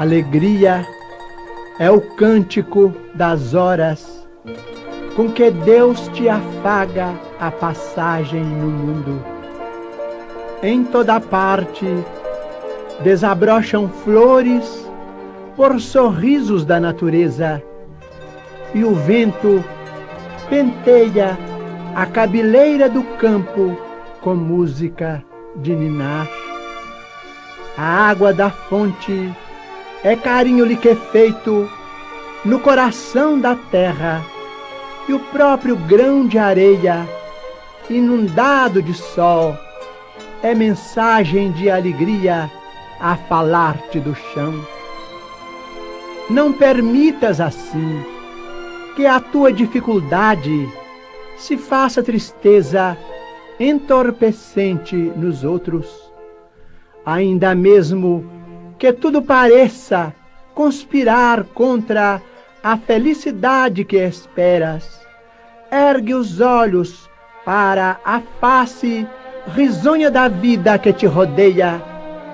Alegria é o cântico das horas com que Deus te afaga a passagem no mundo. Em toda parte desabrocham flores por sorrisos da natureza, e o vento penteia a cabeleira do campo com música de ninar. A água da fonte é carinho liquefeito no coração da terra, e o próprio grão de areia, inundado de sol, é mensagem de alegria a falar-te do chão. Não permitas assim que a tua dificuldade se faça tristeza entorpecente nos outros. Ainda mesmo que tudo pareça conspirar contra a felicidade que esperas, ergue os olhos para a face risonha da vida que te rodeia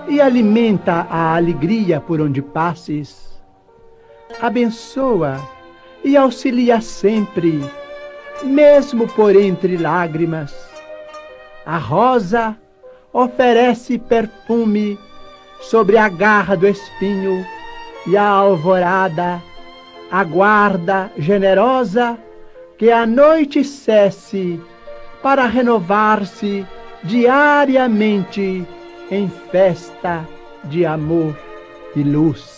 e alimenta a alegria por onde passes. Abençoa e auxilia sempre, mesmo por entre lágrimas. A rosa oferece perfume sobre a garra do espinho, e a alvorada aguarda generosa que a noite cesse para renovar-se diariamente em festa de amor e luz.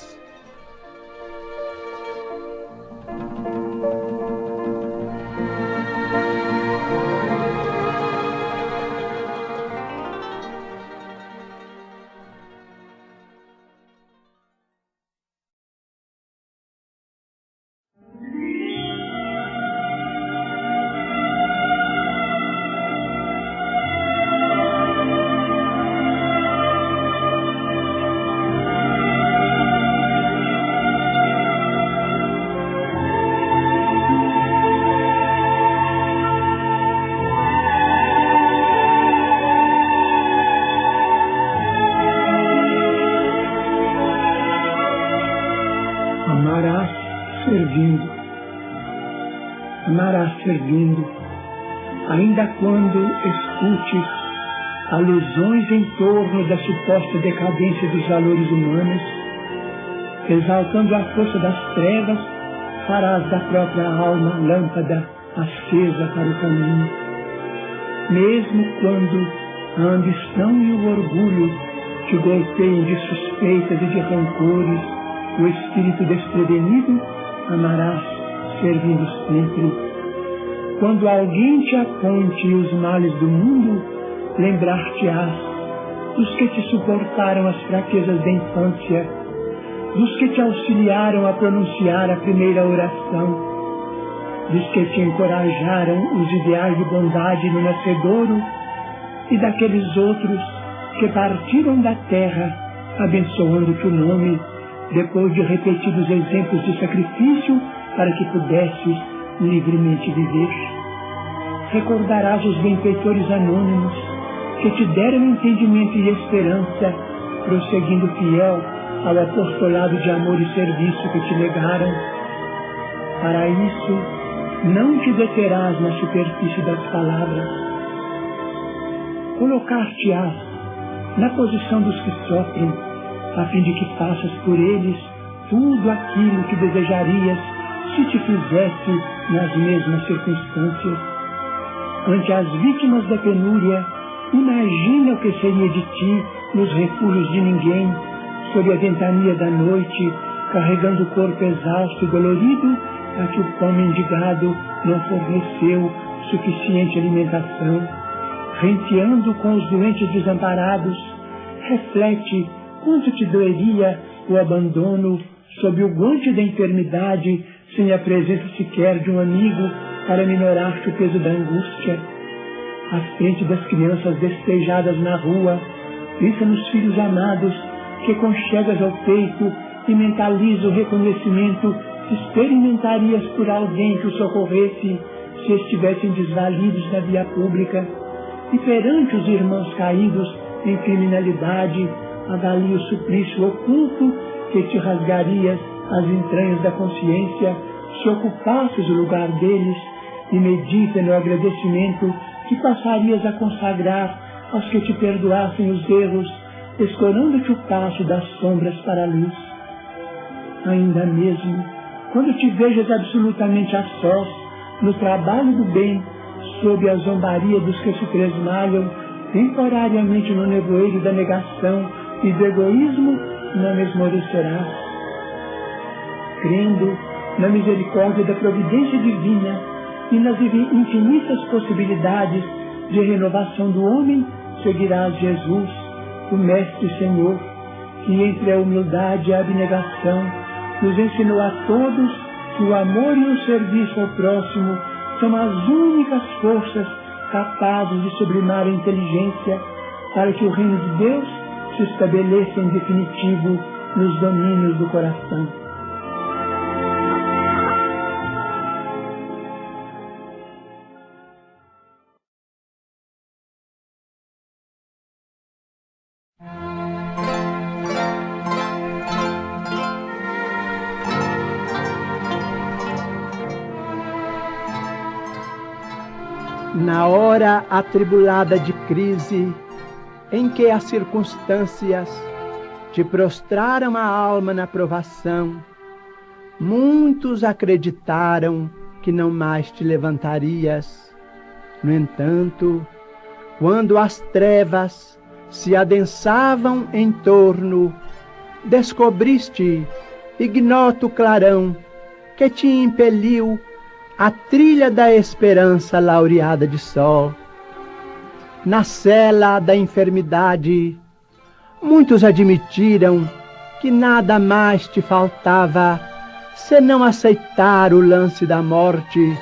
Amarás servindo. Amarás servindo, ainda quando escutes alusões em torno da suposta decadência dos valores humanos, exaltando a força das trevas, farás da própria alma lâmpada acesa para o caminho. Mesmo quando a ambição e o orgulho te golpeiem de suspeitas e de rancores, o espírito desprevenido, amarás servindo sempre. Quando alguém te aponte os males do mundo, lembrar-te-ás dos que te suportaram as fraquezas da infância, dos que te auxiliaram a pronunciar a primeira oração, dos que te encorajaram os ideais de bondade no nascedouro, e daqueles outros que partiram da terra abençoando teu nome, depois de repetidos exemplos de sacrifício para que pudesses livremente viver. Recordarás os benfeitores anônimos que te deram entendimento e esperança, prosseguindo fiel ao apostolado de amor e serviço que te legaram. Para isso, não te deterás na superfície das palavras. Colocar-te-ás na posição dos que sofrem, a fim de que faças por eles tudo aquilo que desejarias se te fizesse nas mesmas circunstâncias. Ante as vítimas da penúria, imagina o que seria de ti nos refúgios de ninguém, sob a ventania da noite, carregando o corpo exausto e dolorido, a que o pão mendigado não forneceu suficiente alimentação. Renteando com os doentes desamparados, reflete quanto te doeria o abandono sob o guante da enfermidade, sem a presença sequer de um amigo para minorar-te o peso da angústia. À frente das crianças despejadas na rua, pensa nos filhos amados que conchegas ao peito e mentaliza o reconhecimento que experimentarias por alguém que os socorresse se estivessem desvalidos na via pública. E perante os irmãos caídos em criminalidade, avalia o suplício oculto que te rasgarias as entranhas da consciência se ocupasses o lugar deles, e medita no agradecimento que passarias a consagrar aos que te perdoassem os erros, escorando-te o passo das sombras para a luz. Ainda mesmo, quando te vejas absolutamente a sós, no trabalho do bem, sob a zombaria dos que se tresmalham temporariamente no nevoeiro da negação e do egoísmo, não esmorecerás. Crendo na misericórdia da providência divina e nas infinitas possibilidades de renovação do homem, seguirás Jesus, o Mestre e Senhor, que entre a humildade e a abnegação nos ensinou a todos que o amor e o serviço ao próximo são as únicas forças capazes de sublimar a inteligência para que o reino de Deus se estabeleça em definitivo nos domínios do coração. Na hora atribulada de crise, em que as circunstâncias te prostraram a alma na provação, muitos acreditaram que não mais te levantarias. No entanto, quando as trevas se adensavam em torno, descobriste ignoto clarão que te impeliu a trilha da esperança laureada de sol. Na cela da enfermidade, muitos admitiram que nada mais te faltava senão aceitar o lance da morte.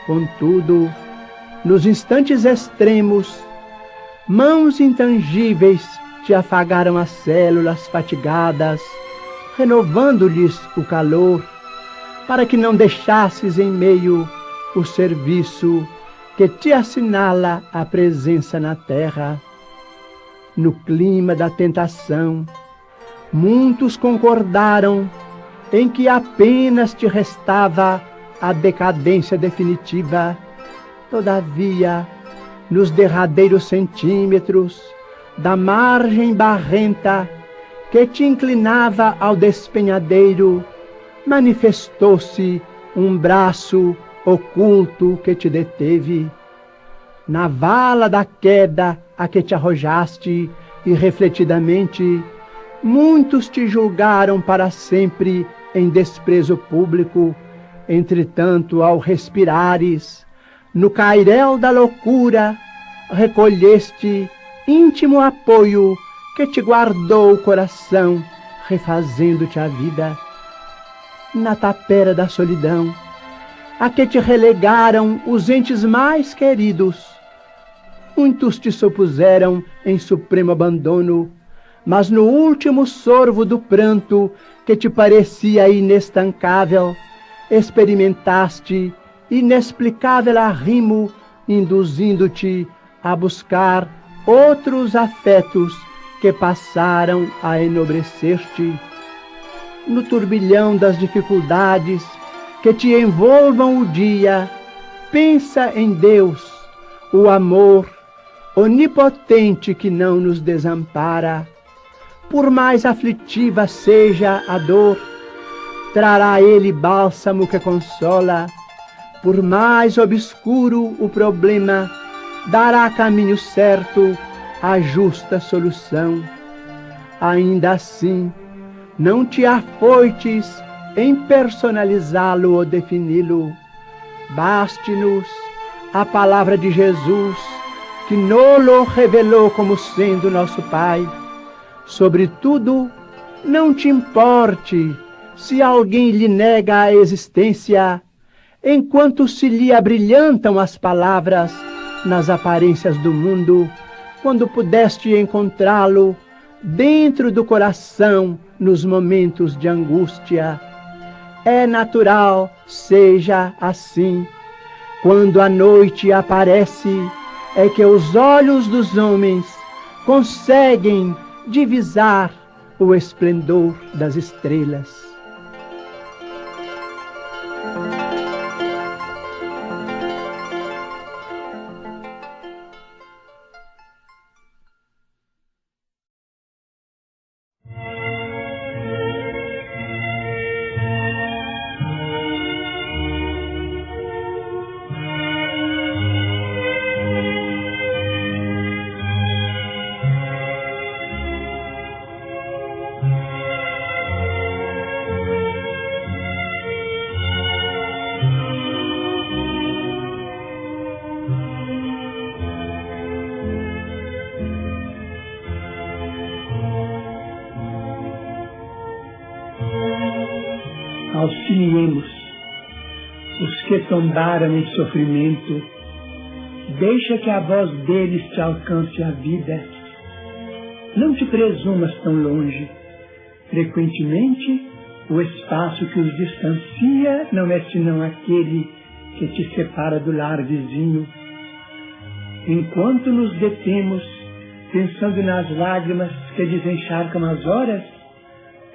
Contudo, nos instantes extremos, mãos intangíveis te afagaram as células fatigadas, renovando-lhes o calor, para que não deixasses em meio o serviço que te assinala a presença na terra. No clima da tentação, muitos concordaram em que apenas te restava a decadência definitiva. Todavia, nos derradeiros centímetros da margem barrenta que te inclinava ao despenhadeiro, manifestou-se um braço oculto que te deteve. Na vala da queda a que te arrojaste irrefletidamente, muitos te julgaram para sempre em desprezo público. Entretanto, ao respirares no cairel da loucura, recolheste íntimo apoio que te guardou o coração, refazendo-te a vida. Na tapera da solidão, a que te relegaram os entes mais queridos, muitos te supuseram em supremo abandono, mas no último sorvo do pranto que te parecia inestancável, experimentaste inexplicável arrimo, induzindo-te a buscar outros afetos que passaram a enobrecer-te. No turbilhão das dificuldades que te envolvam o dia, pensa em Deus, o amor onipotente que não nos desampara. Por mais aflitiva seja a dor, trará Ele bálsamo que consola. Por mais obscuro o problema, dará caminho certo a justa solução. Ainda assim, não te afoites em personalizá-lo ou defini-lo. Baste-nos a palavra de Jesus, que nolo revelou como sendo nosso Pai. Sobretudo, não te importe se alguém lhe nega a existência, enquanto se lhe abrilhantam as palavras nas aparências do mundo, quando pudeste encontrá-lo dentro do coração nos momentos de angústia. É natural seja assim. Quando a noite aparece, é que os olhos dos homens conseguem divisar o esplendor das estrelas. Auxiliemos os que tombaram em sofrimento, deixa que a voz deles te alcance a vida. Não te presumas tão longe. Frequentemente, o espaço que os distancia não é senão aquele que te separa do lar vizinho. Enquanto nos detemos, pensando nas lágrimas que desencharcam as horas,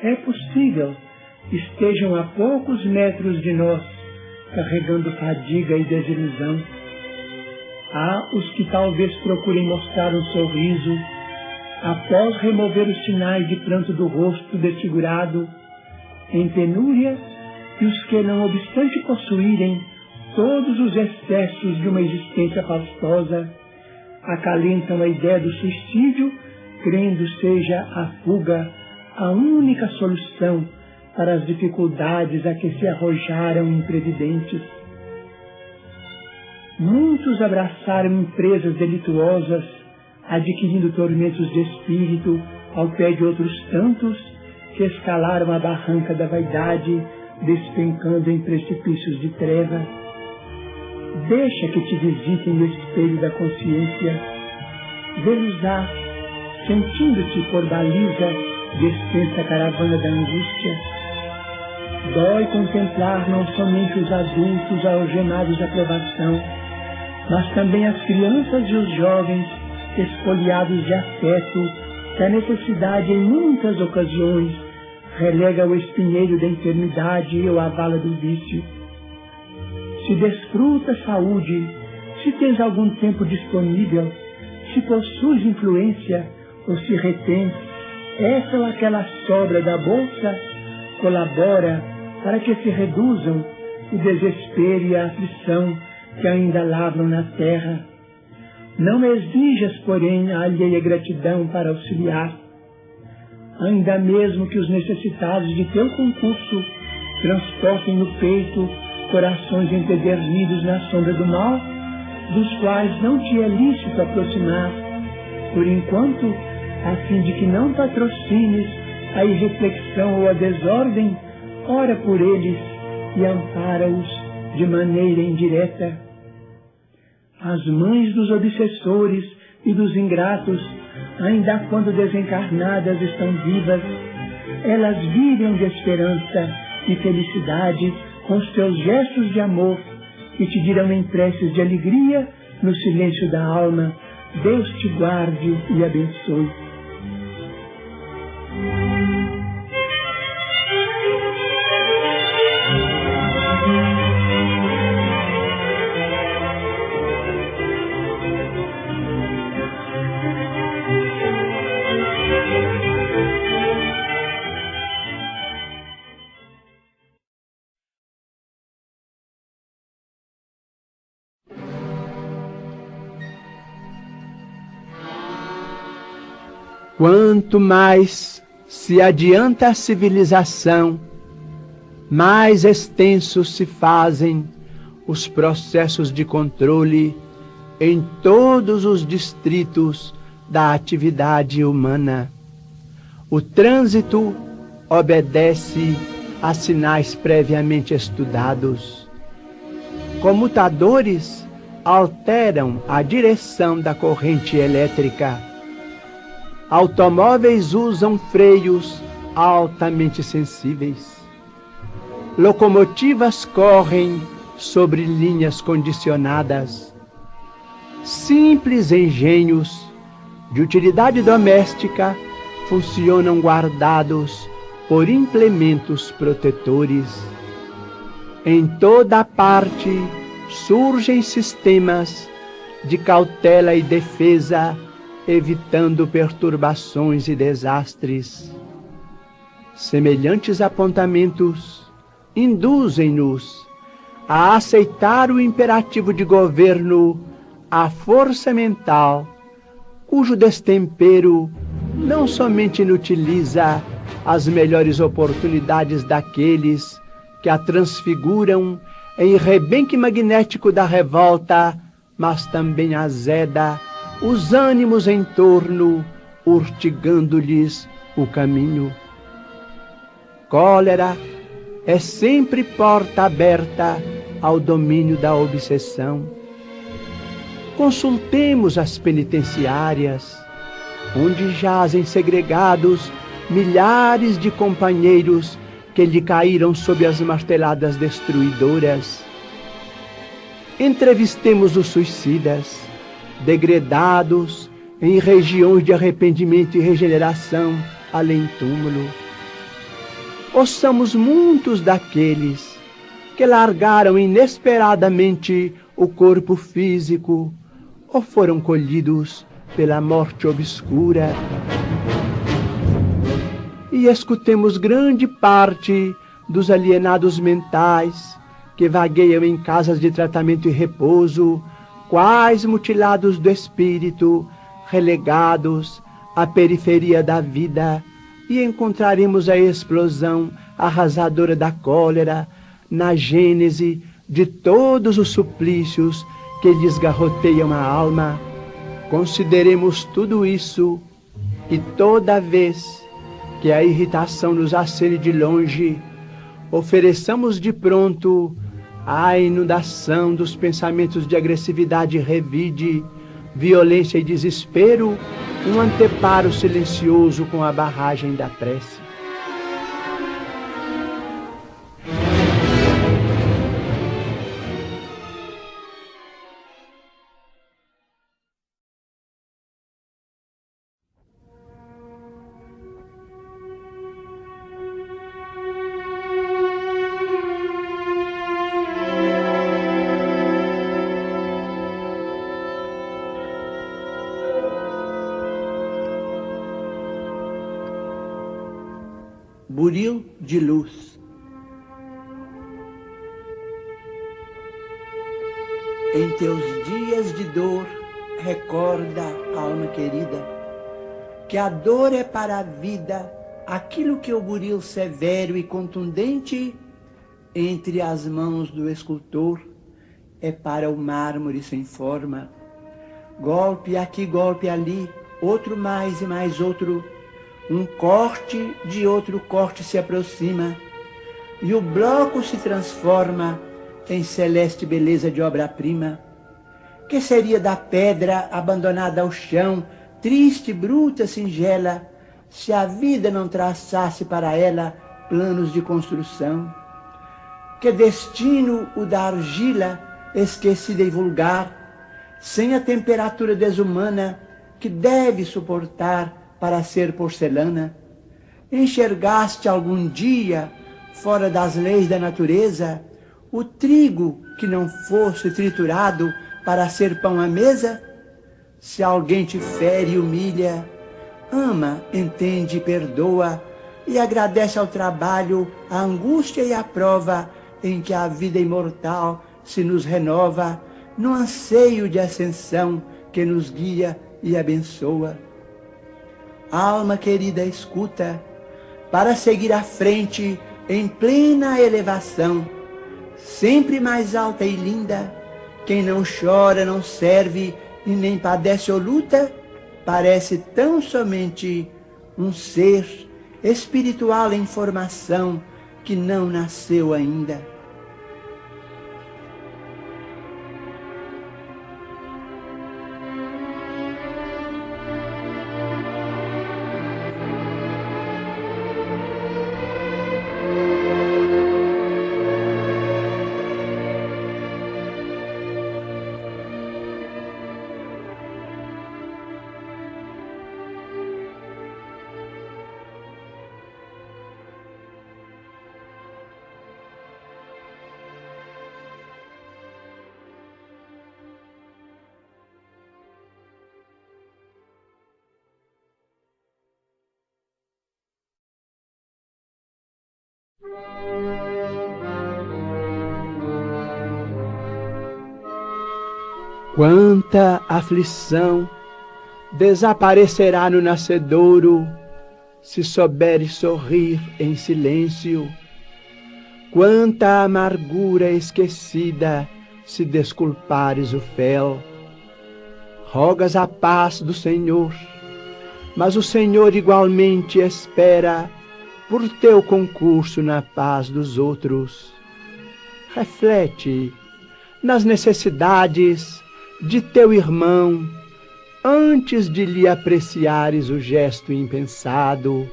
é possível estejam a poucos metros de nós, carregando fadiga e desilusão. Há os que talvez procurem mostrar um sorriso, após remover os sinais de pranto do rosto desfigurado em penúria, e os que, não obstante possuírem todos os excessos de uma existência faustosa, acalentam a ideia do suicídio, crendo seja a fuga a única solução para as dificuldades a que se arrojaram imprevidentes. Muitos abraçaram empresas delituosas, adquirindo tormentos de espírito ao pé de outros tantos que escalaram a barranca da vaidade, despencando em precipícios de treva. Deixa que te visitem no espelho da consciência, vê-los-á, sentindo-te por baliza de extensa caravana da angústia. Dói contemplar não somente os adultos algemados da provação, mas também as crianças e os jovens espoliados de afeto, que a necessidade em muitas ocasiões relega ao espinheiro da enfermidade ou à vala do vício. Se desfrutas saúde, se tens algum tempo disponível, se possuis influência ou se retens essa ou aquela sobra da bolsa, colabora para que se reduzam o desespero e a aflição que ainda lavram na terra. Não exijas, porém, a alheia gratidão para auxiliar. Ainda mesmo que os necessitados de teu concurso transportem no peito corações empedernidos na sombra do mal, dos quais não te é lícito aproximar, por enquanto, a fim de que não patrocines a irreflexão ou a desordem, ora por eles e ampara-os de maneira indireta. As mães dos obsessores e dos ingratos, ainda quando desencarnadas estão vivas, elas vivem de esperança e felicidade com os teus gestos de amor e te dirão em preces de alegria no silêncio da alma: Deus te guarde e abençoe. Quanto mais se adianta a civilização, mais extensos se fazem os processos de controle em todos os distritos da atividade humana. O trânsito obedece a sinais previamente estudados. Comutadores alteram a direção da corrente elétrica. Automóveis usam freios altamente sensíveis. Locomotivas correm sobre linhas condicionadas. Simples engenhos de utilidade doméstica funcionam guardados por implementos protetores. Em toda parte surgem sistemas de cautela e defesa, evitando perturbações e desastres. Semelhantes apontamentos induzem-nos a aceitar o imperativo de governo, a força mental, cujo destempero não somente inutiliza as melhores oportunidades daqueles que a transfiguram em rebenque magnético da revolta, mas também azeda os ânimos em torno, urtigando-lhes o caminho. Cólera é sempre porta aberta ao domínio da obsessão. Consultemos as penitenciárias, onde jazem segregados milhares de companheiros que lhe caíram sob as marteladas destruidoras. Entrevistemos os suicidas, degredados em regiões de arrependimento e regeneração além túmulo. Ouçamos muitos daqueles que largaram inesperadamente o corpo físico ou foram colhidos pela morte obscura. E escutemos grande parte dos alienados mentais que vagueiam em casas de tratamento e repouso, quais mutilados do espírito, relegados à periferia da vida, e encontraremos a explosão arrasadora da cólera na gênese de todos os suplícios que lhes garroteiam a alma. Consideremos tudo isso, e toda vez que a irritação nos acene de longe, ofereçamos de pronto à inundação dos pensamentos de agressividade e revide, violência e desespero, um anteparo silencioso com a barragem da prece. Buril de luz. Em teus dias de dor, recorda, alma querida, que a dor é para a vida aquilo que o buril severo e contundente entre as mãos do escultor é para o mármore sem forma. Golpe aqui, golpe ali, outro mais e mais outro. Um corte de outro corte se aproxima, e o bloco se transforma em celeste beleza de obra-prima. Que seria da pedra abandonada ao chão, triste, bruta, singela, se a vida não traçasse para ela planos de construção? Que destino o da argila, esquecida e vulgar, sem a temperatura desumana que deve suportar para ser porcelana? Enxergaste algum dia, fora das leis da natureza, o trigo que não fosse triturado para ser pão à mesa? Se alguém te fere e humilha, ama, entende e perdoa, e agradece ao trabalho, a angústia e a prova em que a vida imortal se nos renova, no anseio de ascensão que nos guia e abençoa. Alma querida, escuta, para seguir à frente em plena elevação, sempre mais alta e linda, quem não chora, não serve e nem padece ou luta, parece tão somente um ser espiritual em formação que não nasceu ainda. Quanta aflição desaparecerá no nascedouro, se souberes sorrir em silêncio. Quanta amargura esquecida, se desculpares o fel. Rogas a paz do Senhor, mas o Senhor igualmente espera por teu concurso na paz dos outros. Reflete nas necessidades de teu irmão, antes de lhe apreciares o gesto impensado.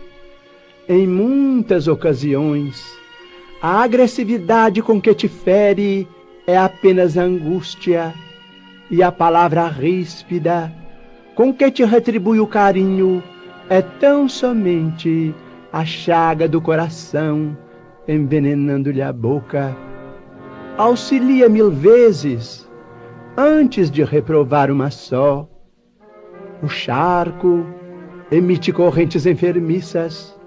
Em muitas ocasiões, a agressividade com que te fere é apenas angústia, e a palavra ríspida com que te retribui o carinho é tão somente a chaga do coração, envenenando-lhe a boca. Auxilia 1000 vezes, antes de reprovar uma só. O charco emite correntes enfermiças,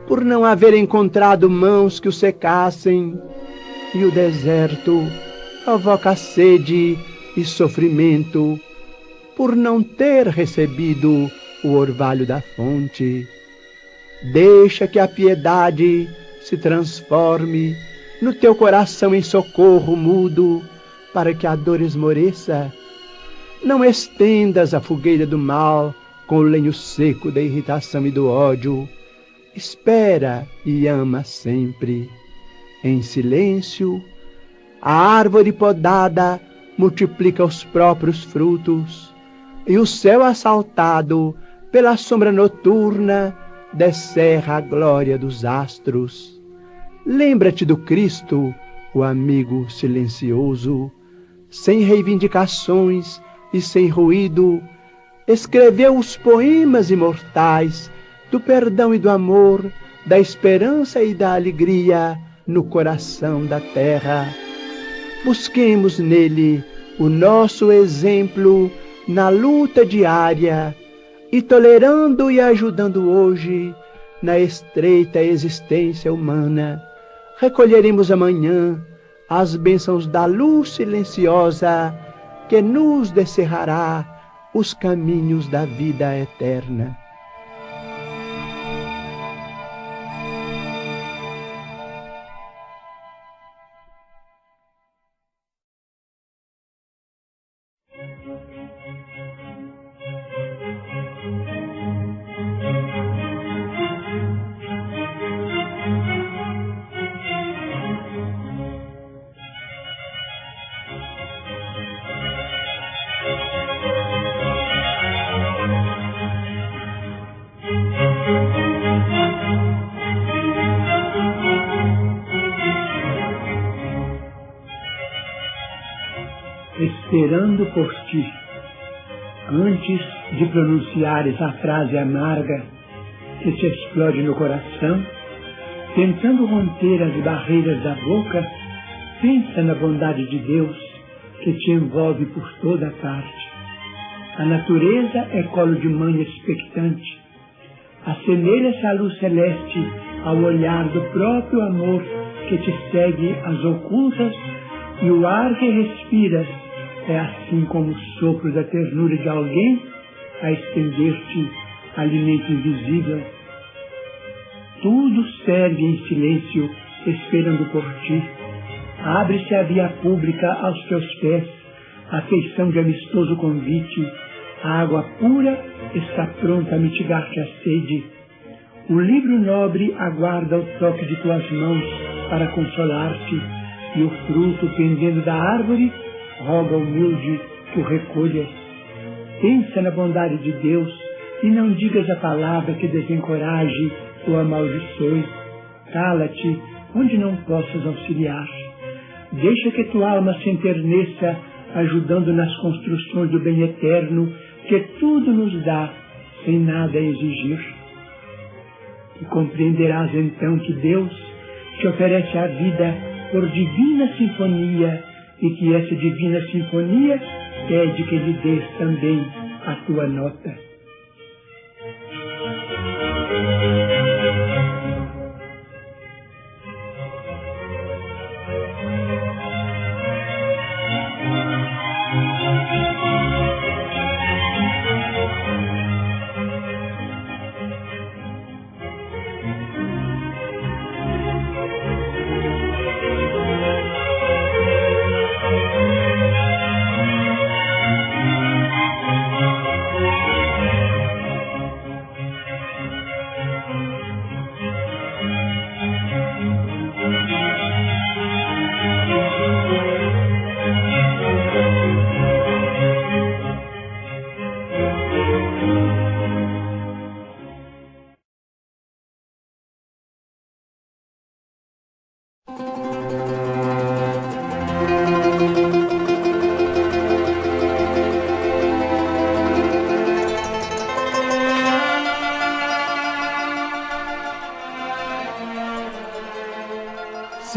por não haver encontrado mãos que o secassem, e o deserto provoca sede e sofrimento, por não ter recebido o orvalho da fonte. Deixa que a piedade se transforme no teu coração em socorro mudo, para que a dor esmoreça. Não estendas a fogueira do mal com o lenho seco da irritação e do ódio. Espera e ama sempre. Em silêncio, a árvore podada multiplica os próprios frutos, e o céu assaltado pela sombra noturna descerra a glória dos astros. Lembra-te do Cristo, o amigo silencioso, sem reivindicações e sem ruído, escreveu os poemas imortais do perdão e do amor, da esperança e da alegria no coração da terra. Busquemos nele o nosso exemplo na luta diária, e tolerando e ajudando hoje na estreita existência humana, recolheremos amanhã as bênçãos da luz silenciosa que nos descerrará os caminhos da vida eterna. Esperando por ti. Antes de pronunciares a frase amarga que te explode no coração, tentando romper as barreiras da boca, pensa na bondade de Deus que te envolve por toda parte. A natureza é colo de mãe expectante. Assemelha-se à luz celeste ao olhar do próprio amor que te segue às ocultas, e o ar que respiras é assim como o sopro da ternura de alguém a estender-te alimento invisível. Tudo serve em silêncio, esperando por ti. Abre-se a via pública aos teus pés, a feição de amistoso convite. A água pura está pronta a mitigar-te a sede. O livro nobre aguarda o toque de tuas mãos para consolar-te, e o fruto pendendo da árvore roga humilde que o recolhas. Pensa na bondade de Deus e não digas a palavra que desencoraje ou amaldiçoe. Cala-te onde não possas auxiliar. Deixa que tua alma se enterneça, ajudando nas construções do bem eterno que tudo nos dá, sem nada exigir. E compreenderás então que Deus te oferece a vida por divina sinfonia, e que essa divina sinfonia pede que lhe dês também a tua nota.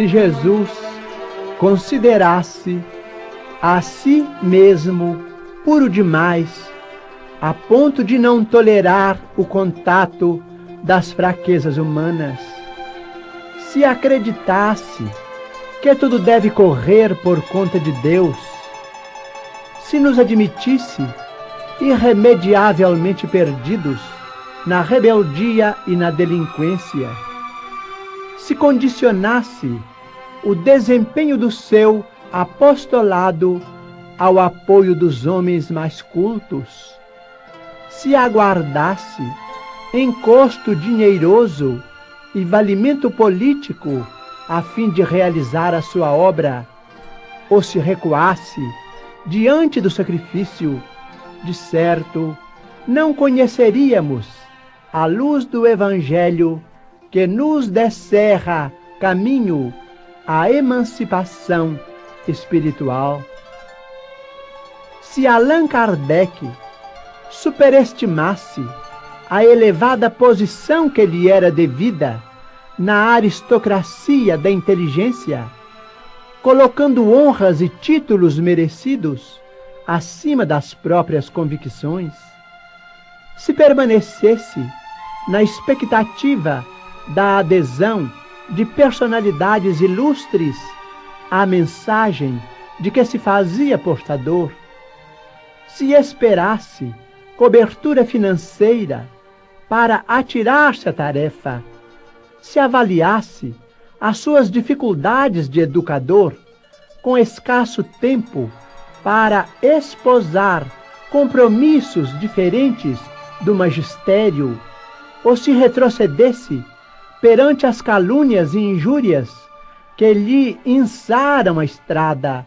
se Jesus considerasse a si mesmo puro demais, a ponto de não tolerar o contato das fraquezas humanas, se acreditasse que tudo deve correr por conta de Deus, se nos admitisse irremediavelmente perdidos na rebeldia e na delinquência, se condicionasse o desempenho do seu apostolado ao apoio dos homens mais cultos, se aguardasse encosto dinheiroso e valimento político a fim de realizar a sua obra, ou se recuasse diante do sacrifício, de certo, não conheceríamos a luz do Evangelho que nos descerra caminho à emancipação espiritual. Se Allan Kardec superestimasse a elevada posição que lhe era devida na aristocracia da inteligência, colocando honras e títulos merecidos acima das próprias convicções, se permanecesse na expectativa da adesão de personalidades ilustres à mensagem de que se fazia portador, se esperasse cobertura financeira para atirar-se à tarefa, se avaliasse as suas dificuldades de educador com escasso tempo para esposar compromissos diferentes do magistério, ou se retrocedesse perante as calúnias e injúrias que lhe ençaram a estrada,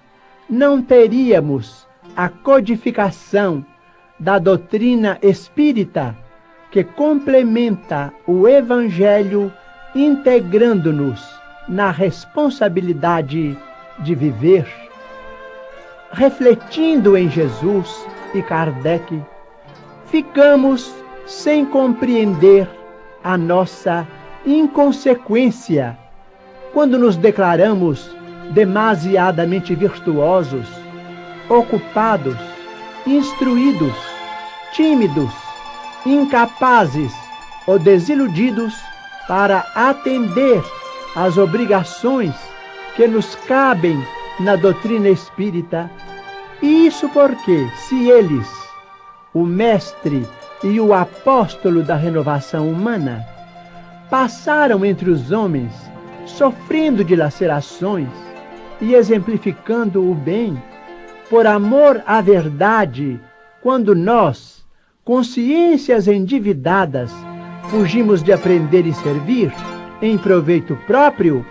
não teríamos a codificação da doutrina espírita que complementa o Evangelho, integrando-nos na responsabilidade de viver. Refletindo em Jesus e Kardec, ficamos sem compreender a nossa inconsequência quando nos declaramos demasiadamente virtuosos, ocupados, instruídos, tímidos, incapazes ou desiludidos para atender às obrigações que nos cabem na doutrina espírita. E isso porque, se eles, o mestre e o apóstolo da renovação humana, passaram entre os homens sofrendo dilacerações e exemplificando o bem, por amor à verdade, quando nós, consciências endividadas, fugimos de aprender e servir em proveito próprio,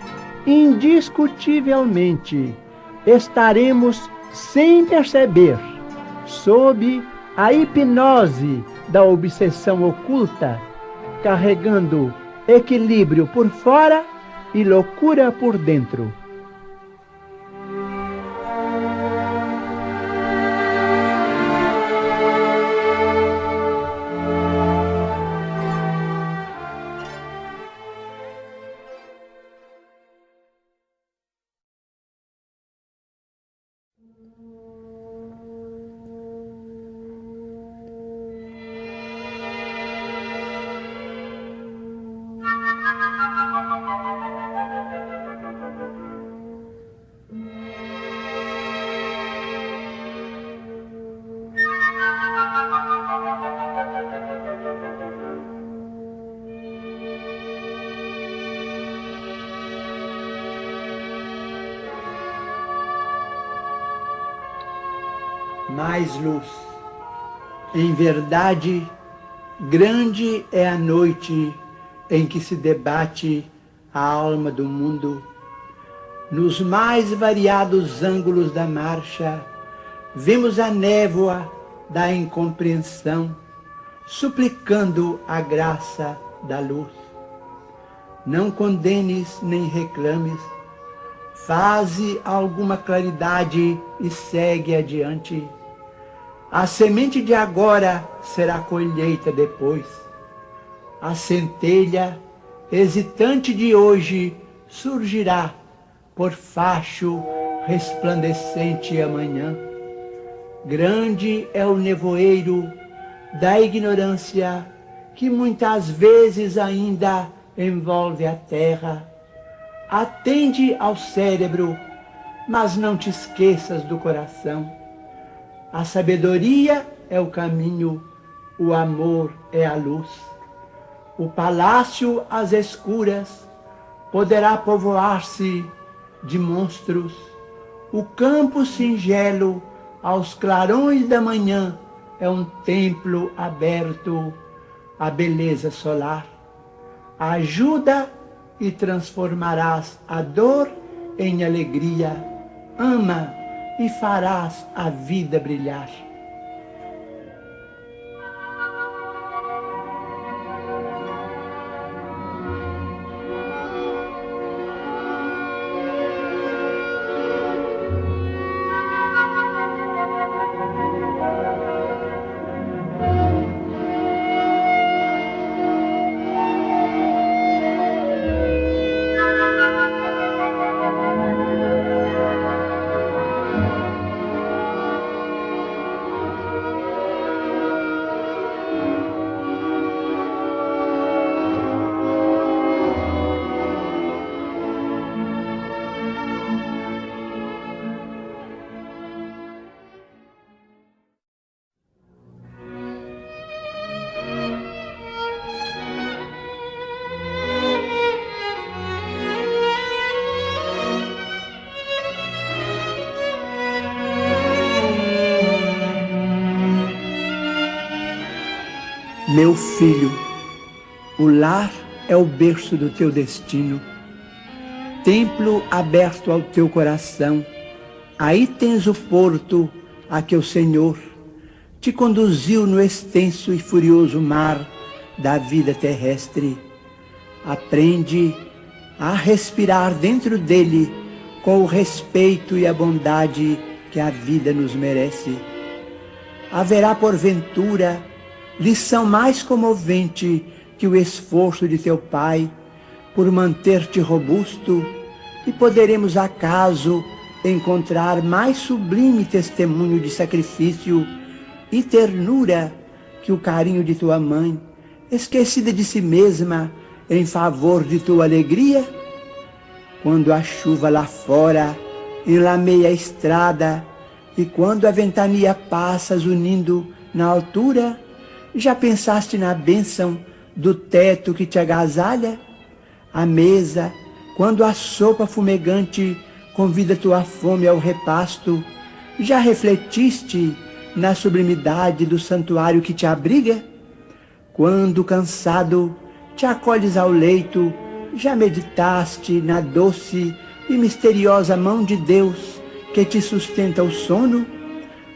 indiscutivelmente estaremos sem perceber, sob a hipnose da obsessão oculta, carregando equilíbrio por fora e loucura por dentro. Mais luz. Em verdade, grande é a noite em que se debate a alma do mundo. Nos mais variados ângulos da marcha, vemos a névoa da incompreensão, suplicando a graça da luz. Não condenes nem reclames, faze alguma claridade e segue adiante. A semente de agora será colheita depois. A centelha hesitante de hoje surgirá por facho resplandecente amanhã. Grande é o nevoeiro da ignorância que muitas vezes ainda envolve a terra. Atende ao cérebro, mas não te esqueças do coração. A sabedoria é o caminho, o amor é a luz. O palácio às escuras poderá povoar-se de monstros. O campo singelo aos clarões da manhã é um templo aberto à beleza solar. Ajuda e transformarás a dor em alegria. Ama e farás a vida brilhar. Meu filho, o lar é o berço do teu destino, templo aberto ao teu coração. Aí tens o porto a que o Senhor te conduziu no extenso e furioso mar da vida terrestre. Aprende a respirar dentro dele com o respeito e a bondade que a vida nos merece. Haverá porventura lição mais comovente que o esforço de teu pai por manter-te robusto, e poderemos acaso encontrar mais sublime testemunho de sacrifício e ternura que o carinho de tua mãe, esquecida de si mesma em favor de tua alegria? Quando a chuva lá fora enlameia a estrada e quando a ventania passa zunindo na altura, já pensaste na bênção do teto que te agasalha? À mesa, quando a sopa fumegante convida tua fome ao repasto, já refletiste na sublimidade do santuário que te abriga? Quando, cansado, te acolhes ao leito, já meditaste na doce e misteriosa mão de Deus que te sustenta o sono?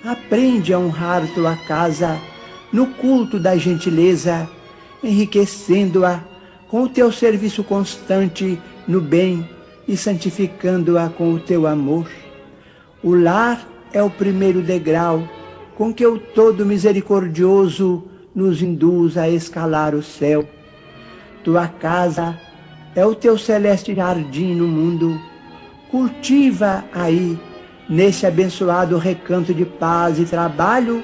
Aprende a honrar tua casa no culto da gentileza, enriquecendo-a com o teu serviço constante no bem e santificando-a com o teu amor. O lar é o primeiro degrau com que o Todo Misericordioso nos induz a escalar o céu. Tua casa é o teu celeste jardim no mundo. Cultiva aí, nesse abençoado recanto de paz e trabalho,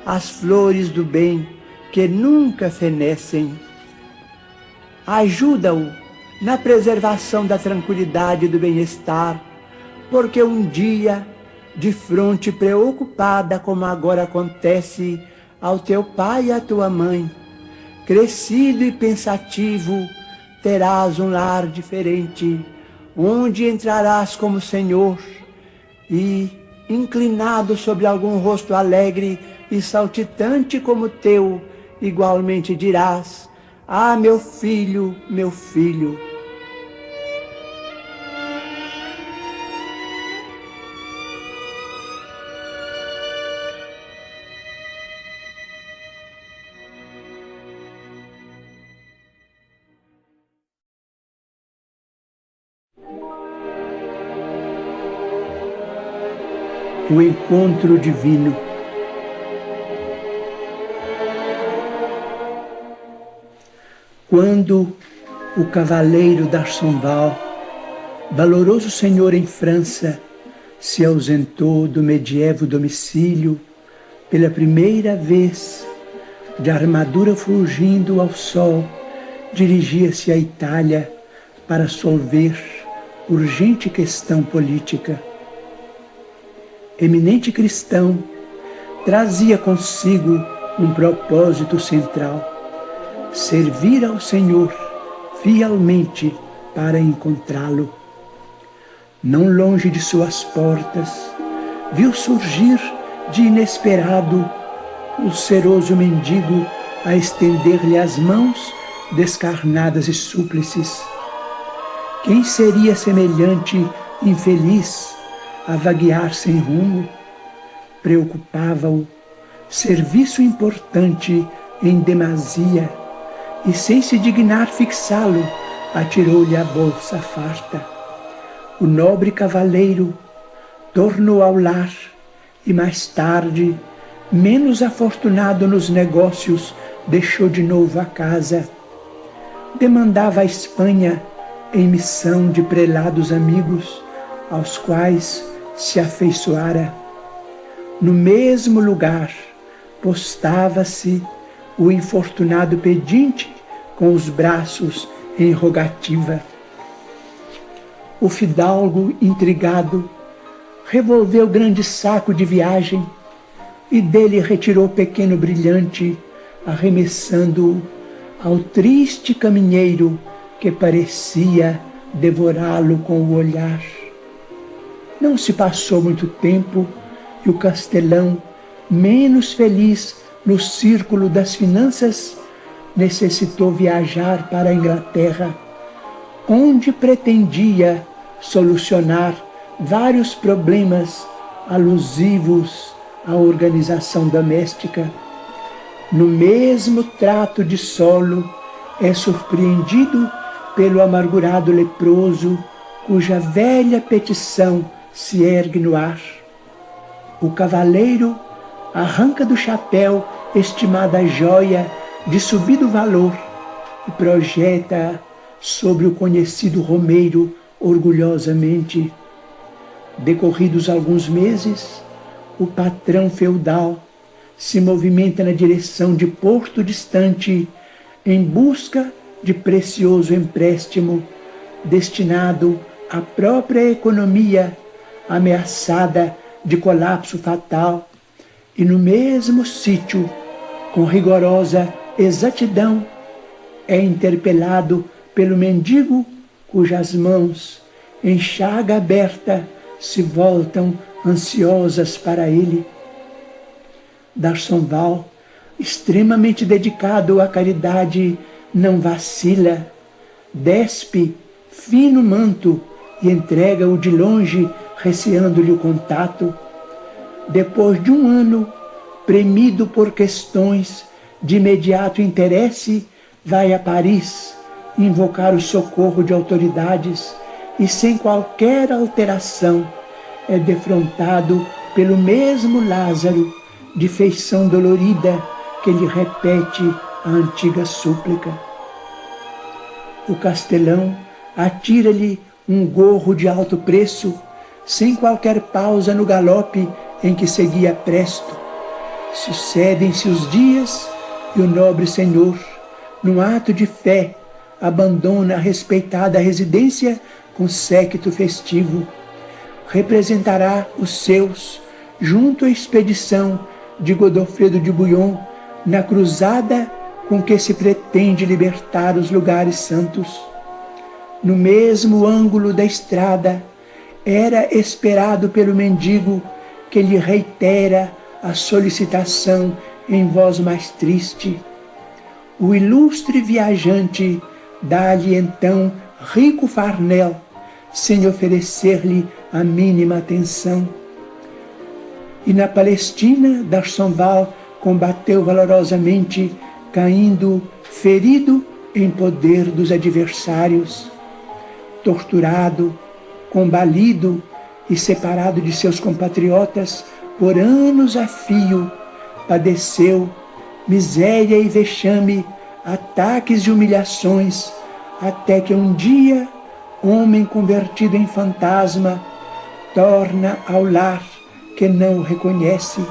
as flores do bem que nunca fenecem. Ajuda-o na preservação da tranquilidade e do bem-estar, porque um dia, de fronte preocupada como agora acontece ao teu pai e à tua mãe, crescido e pensativo, terás um lar diferente, onde entrarás como Senhor e, inclinado sobre algum rosto alegre e saltitante como teu, igualmente dirás: ah, meu filho, meu filho. O encontro divino. Quando o cavaleiro d'Arsonval valoroso senhor em França, se ausentou do medievo domicílio pela primeira vez, de armadura fulgindo ao sol, dirigia-se à Itália para solver urgente questão política. Eminente cristão, trazia consigo um propósito central: servir ao Senhor fielmente para encontrá-lo. Não longe de suas portas, viu surgir de inesperado o seroso mendigo a estender-lhe as mãos descarnadas e súplices. Quem seria semelhante infeliz a vaguear sem rumo? Preocupava-o serviço importante em demasia, e sem se dignar fixá-lo, atirou-lhe a bolsa farta. O nobre cavaleiro tornou ao lar e mais tarde, menos afortunado nos negócios, deixou de novo a casa. Demandava a Espanha em missão de prelados amigos, aos quais se afeiçoara. No mesmo lugar, postava-se o infortunado pedinte com os braços em rogativa. O fidalgo, intrigado, revolveu grande saco de viagem e dele retirou pequeno brilhante, arremessando-o ao triste caminheiro que parecia devorá-lo com o olhar. Não se passou muito tempo e o castelão, menos feliz no círculo das finanças, necessitou viajar para a Inglaterra, onde pretendia solucionar vários problemas alusivos à organização doméstica. No mesmo trato de solo, é surpreendido pelo amargurado leproso, cuja velha petição se ergue no ar. O cavaleiro arranca do chapéu estimada joia de subido valor e projeta sobre o conhecido romeiro orgulhosamente. Decorridos alguns meses, o patrão feudal se movimenta na direção de porto distante em busca de precioso empréstimo destinado à própria economia ameaçada de colapso fatal, e no mesmo sítio, com rigorosa exatidão, é interpelado pelo mendigo cujas mãos, em chaga aberta, se voltam ansiosas para ele. D'Arsonval, extremamente dedicado à caridade, não vacila, despe fino manto e entrega-o de longe, receando-lhe o contato. Depois de um ano, premido por questões de imediato interesse, vai a Paris invocar o socorro de autoridades e, sem qualquer alteração, é defrontado pelo mesmo Lázaro, de feição dolorida, que lhe repete a antiga súplica. O castelão atira-lhe um gorro de alto preço, sem qualquer pausa no galope em que seguia presto. Sucedem-se os dias e o nobre senhor, num ato de fé, abandona a respeitada residência com séquito festivo. Representará os seus junto à expedição de Godofredo de Bouillon na cruzada com que se pretende libertar os lugares santos. No mesmo ângulo da estrada, era esperado pelo mendigo, que lhe reitera a solicitação em voz mais triste. O ilustre viajante dá-lhe então rico farnel, sem oferecer-lhe a mínima atenção. E na Palestina, D'Arsonval combateu valorosamente, caindo ferido em poder dos adversários. Torturado, combalido e separado de seus compatriotas por anos a fio, padeceu miséria e vexame, ataques e humilhações, até que um dia homem convertido em fantasma, torna ao lar que não o reconhece.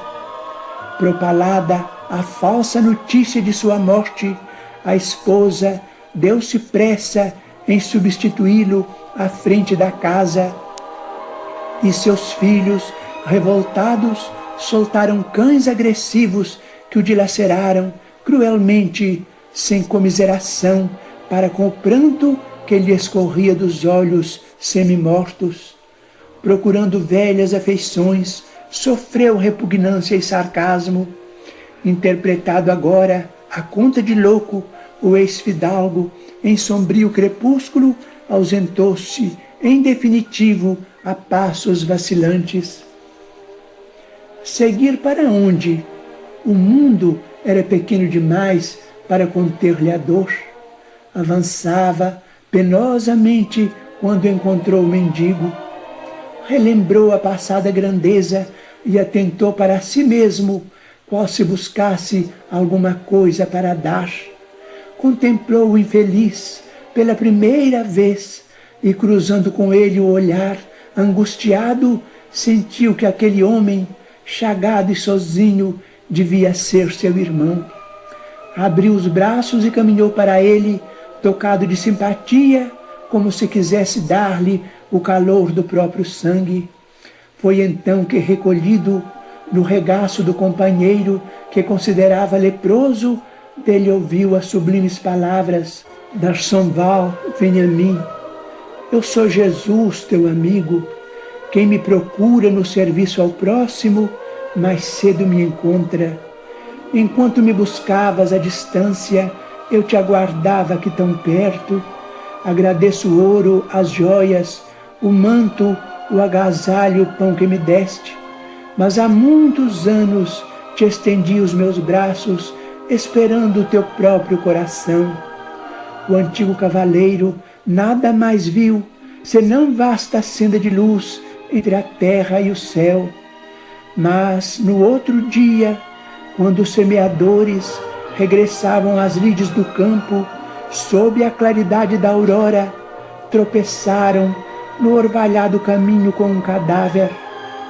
Propalada a falsa notícia de sua morte, a esposa deu-se pressa em substituí-lo à frente da casa, e seus filhos, revoltados, soltaram cães agressivos que o dilaceraram cruelmente, sem comiseração, para com o pranto que lhe escorria dos olhos semi-mortos. Procurando velhas afeições, sofreu repugnância e sarcasmo. Interpretado agora, a conta de louco, o ex-fidalgo, em sombrio crepúsculo, ausentou-se, em definitivo, a passos vacilantes. Seguir para onde? O mundo era pequeno demais para conter-lhe a dor. Avançava penosamente quando encontrou o mendigo. Relembrou a passada grandeza e atentou para si mesmo, qual se buscasse alguma coisa para dar. Contemplou o infeliz pela primeira vez e, cruzando com ele o olhar, angustiado, sentiu que aquele homem, chagado e sozinho, devia ser seu irmão. Abriu os braços e caminhou para ele, tocado de simpatia, como se quisesse dar-lhe o calor do próprio sangue. Foi então que, recolhido no regaço do companheiro que considerava leproso, dele ouviu as sublimes palavras: D'Arsonval, vem a mim. Eu sou Jesus, teu amigo. Quem me procura no serviço ao próximo, mais cedo me encontra. Enquanto me buscavas à distância, eu te aguardava aqui tão perto. Agradeço o ouro, as joias, o manto, o agasalho, o pão que me deste. Mas há muitos anos te estendi os meus braços, esperando o teu próprio coração. O antigo cavaleiro nada mais viu, senão vasta senda de luz entre a terra e o céu. Mas no outro dia, quando os semeadores regressavam às lides do campo, sob a claridade da aurora, tropeçaram no orvalhado caminho com um cadáver.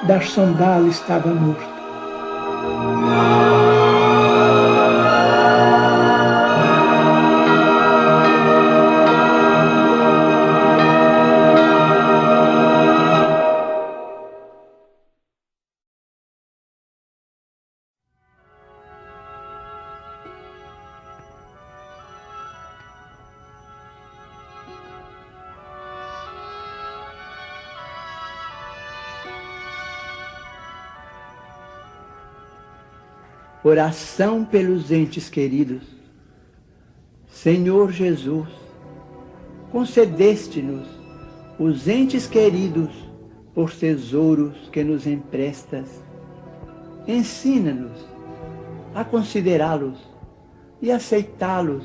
D'Arsonval estava morto. Oração pelos entes queridos. Senhor Jesus, concedeste-nos os entes queridos por tesouros que nos emprestas. Ensina-nos a considerá-los e aceitá-los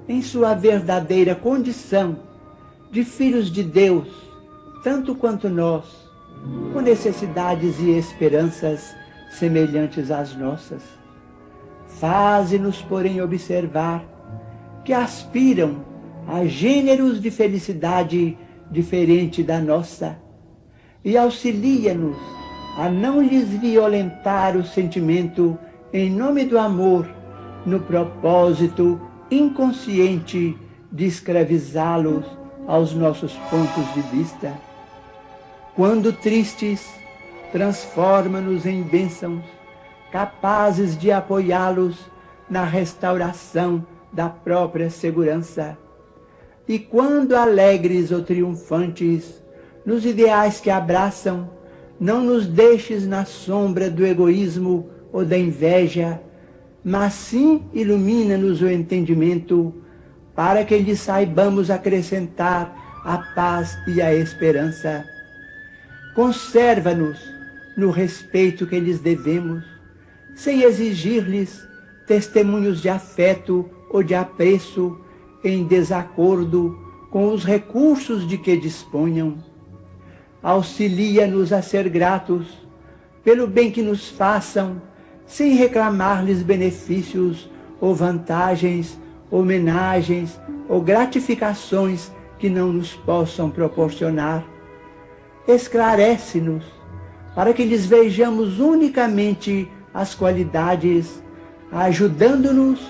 em sua verdadeira condição de filhos de Deus, tanto quanto nós, com necessidades e esperanças semelhantes às nossas. Faze-nos, porém, observar que aspiram a gêneros de felicidade diferente da nossa e auxilia-nos a não lhes violentar o sentimento em nome do amor, no propósito inconsciente de escravizá-los aos nossos pontos de vista. Quando tristes, transforma-nos em bênçãos, capazes de apoiá-los na restauração da própria segurança. E quando alegres ou triunfantes, nos ideais que abraçam, não nos deixes na sombra do egoísmo ou da inveja, mas sim ilumina-nos o entendimento, para que lhes saibamos acrescentar a paz e a esperança. Conserva-nos no respeito que lhes devemos, sem exigir-lhes testemunhos de afeto ou de apreço em desacordo com os recursos de que disponham. Auxilia-nos a ser gratos pelo bem que nos façam, sem reclamar-lhes benefícios ou vantagens, homenagens ou gratificações que não nos possam proporcionar. Esclarece-nos, para que lhes vejamos unicamente as qualidades, ajudando-nos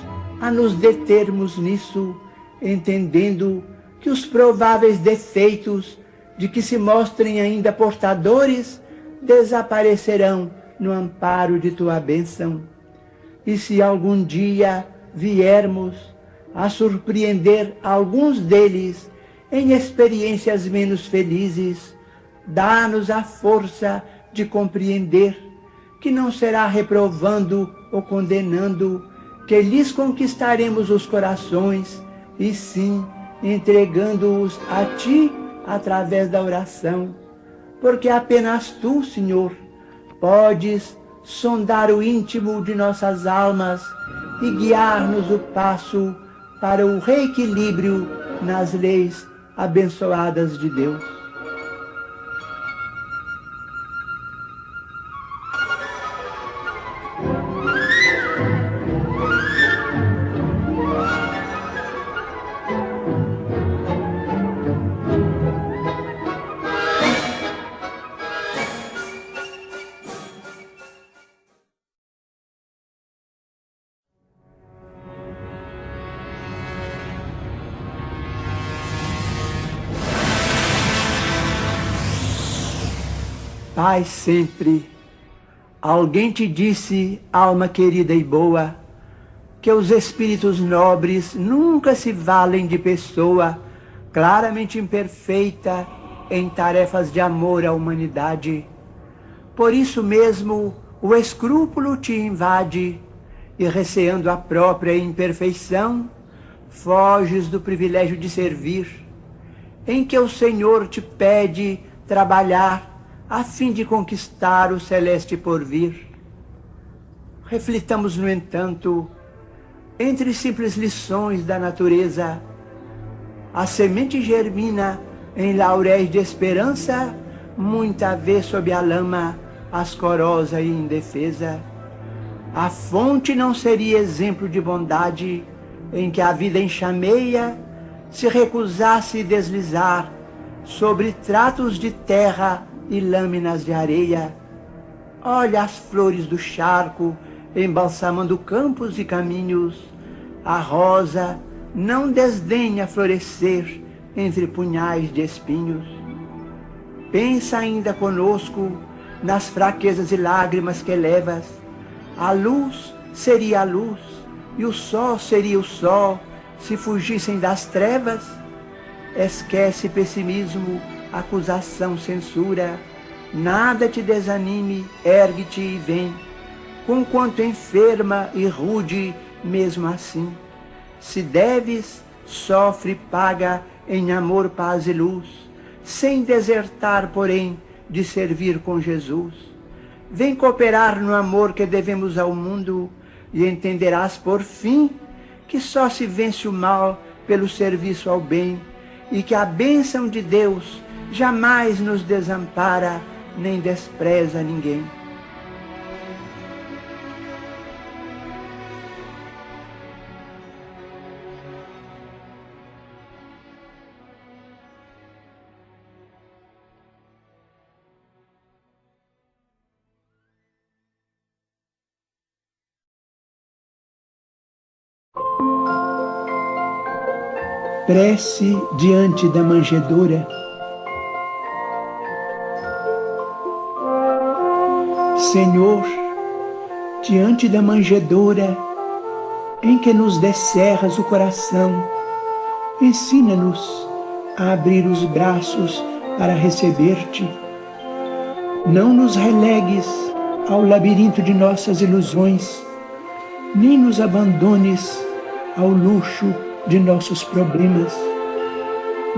a nos determos nisso, entendendo que os prováveis defeitos de que se mostrem ainda portadores desaparecerão no amparo de tua bênção. E se algum dia viermos a surpreender alguns deles em experiências menos felizes, dá-nos a força de compreender que não será reprovando ou condenando que lhes conquistaremos os corações, e sim entregando-os a Ti através da oração, porque apenas Tu, Senhor, podes sondar o íntimo de nossas almas e guiar-nos o passo para o reequilíbrio nas leis abençoadas de Deus. Pai sempre, alguém te disse, alma querida e boa, que os espíritos nobres nunca se valem de pessoa claramente imperfeita em tarefas de amor à humanidade. Por isso mesmo o escrúpulo te invade e, receando a própria imperfeição, foges do privilégio de servir, em que o Senhor te pede trabalhar a fim de conquistar o celeste porvir. Reflitamos, no entanto, entre simples lições da natureza, a semente germina em lauréis de esperança, muita vez sob a lama, ascorosa e indefesa. A fonte não seria exemplo de bondade, em que a vida enxameia, se recusasse deslizar sobre tratos de terra e lâminas de areia. Olha as flores do charco embalsamando campos e caminhos. A rosa não desdenha florescer entre punhais de espinhos. Pensa ainda conosco nas fraquezas e lágrimas que levas. A luz seria a luz e o sol seria o sol se fugissem das trevas. Esquece pessimismo, acusação, censura, nada te desanime, ergue-te e vem, conquanto enferma e rude mesmo assim. Se deves, sofre e paga em amor, paz e luz, sem desertar, porém, de servir com Jesus. Vem cooperar no amor que devemos ao mundo e entenderás por fim que só se vence o mal pelo serviço ao bem e que a bênção de Deus jamais nos desampara, nem despreza ninguém. Prece diante da manjedoura. Senhor, diante da manjedoura em que nos descerras o coração, ensina-nos a abrir os braços para receber-te. Não nos relegues ao labirinto de nossas ilusões, nem nos abandones ao luxo de nossos problemas.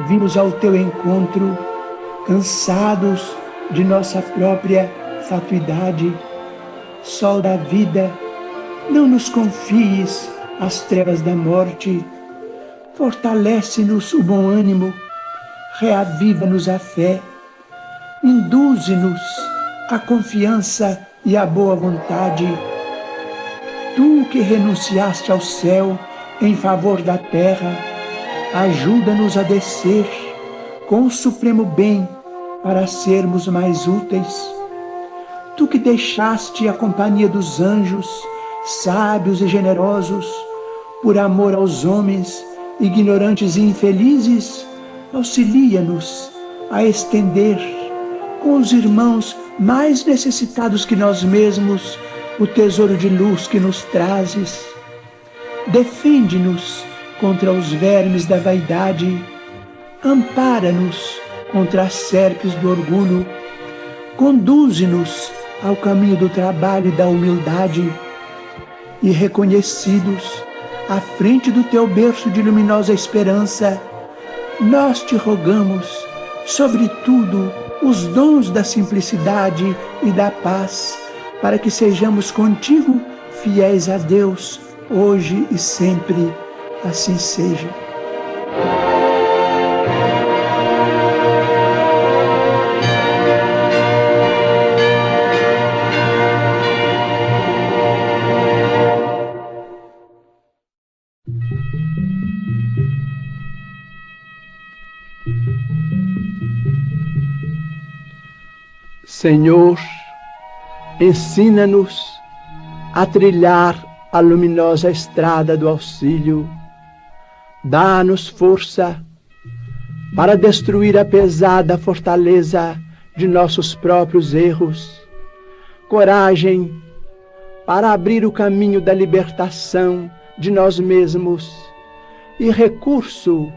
Vimos ao teu encontro, cansados de nossa própria fatuidade. Sol da vida, não nos confies as trevas da morte. Fortalece-nos o bom ânimo, reaviva-nos a fé, induze-nos a confiança e a boa vontade. Tu que renunciaste ao céu em favor da terra, ajuda-nos a descer com o supremo bem para sermos mais úteis. Tu que deixaste a companhia dos anjos, sábios e generosos, por amor aos homens, ignorantes e infelizes, auxilia-nos a estender, com os irmãos mais necessitados que nós mesmos, o tesouro de luz que nos trazes. Defende-nos contra os vermes da vaidade, ampara-nos contra as serpes do orgulho, conduze-nos ao caminho do trabalho e da humildade, e reconhecidos à frente do teu berço de luminosa esperança, nós te rogamos, sobretudo, os dons da simplicidade e da paz, para que sejamos contigo fiéis a Deus, hoje e sempre. Assim seja. Senhor, ensina-nos a trilhar a luminosa estrada do auxílio. Dá-nos força para destruir a pesada fortaleza de nossos próprios erros, coragem para abrir o caminho da libertação de nós mesmos e recurso